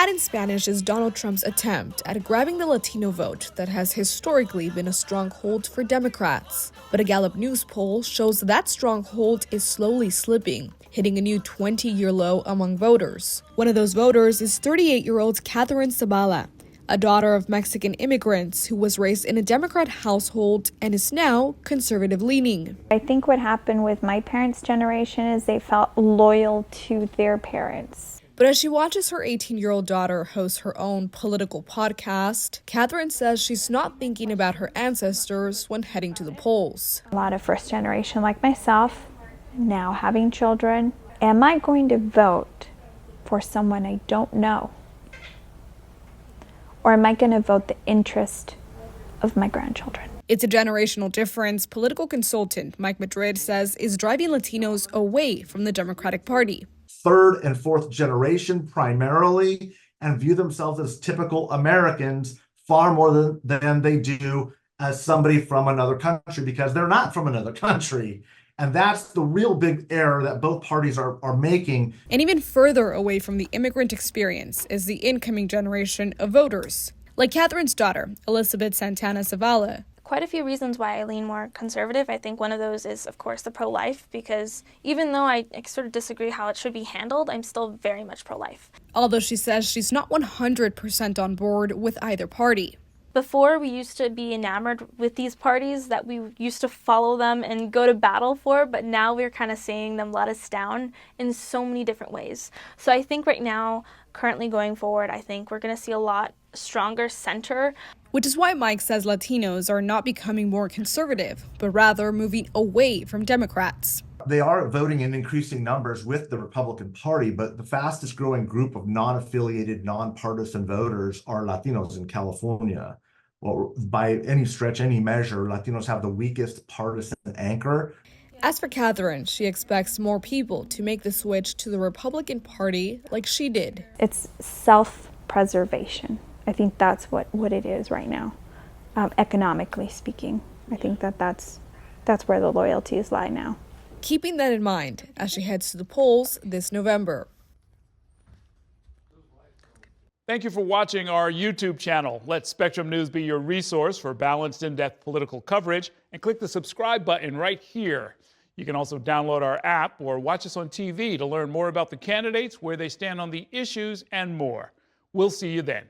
That in Spanish is Donald Trump's attempt at grabbing the Latino vote that has historically been a stronghold for Democrats. But a Gallup News poll shows that stronghold is slowly slipping, hitting a new 20-year low among voters. One of those voters is 38-year-old Catherine Zavala, a daughter of Mexican immigrants who was raised in a Democrat household and is now conservative-leaning. I think what happened with my parents' generation is they felt loyal to their parents. But as she watches her 18-year-old daughter host her own political podcast, Catherine says she's not thinking about her ancestors when heading to the polls. A lot of first generation like myself, now having children, am I going to vote for someone I don't know? Or am I going to vote the interest of my grandchildren? It's a generational difference political consultant Mike Madrid says is driving Latinos away from the Democratic Party. Third and fourth generation primarily, and view themselves as typical Americans far more than they do as somebody from another country, because they're not from another country. And that's the real big error that both parties are making. And even further away from the immigrant experience is the incoming generation of voters, like Catherine's daughter, Elizabeth Santana Zavala. Quite a few reasons why I lean more conservative. I think one of those is, of course, the pro-life, because even though I sort of disagree how it should be handled, I'm still very much pro-life. Although she says she's not 100% on board with either party. Before, we used to be enamored with these parties that we used to follow them and go to battle for, but now we're kind of seeing them let us down in so many different ways. So I think right now, currently going forward, I think we're going to see a lot stronger center. Which is why Mike says Latinos are not becoming more conservative, but rather moving away from Democrats. They are voting in increasing numbers with the Republican Party, but the fastest growing group of non-affiliated, nonpartisan voters are Latinos in California. Well, by any stretch, any measure, Latinos have the weakest partisan anchor. As for Catherine, she expects more people to make the switch to the Republican Party like she did. It's self-preservation. I think that's what it is right now, economically speaking. I think that's where the loyalties lie now. Keeping that in mind as she heads to the polls this November. Thank you for watching our YouTube channel. Let Spectrum News be your resource for balanced, in-depth political coverage, and click the subscribe button right here. You can also download our app or watch us on TV to learn more about the candidates, where they stand on the issues, and more. We'll see you then.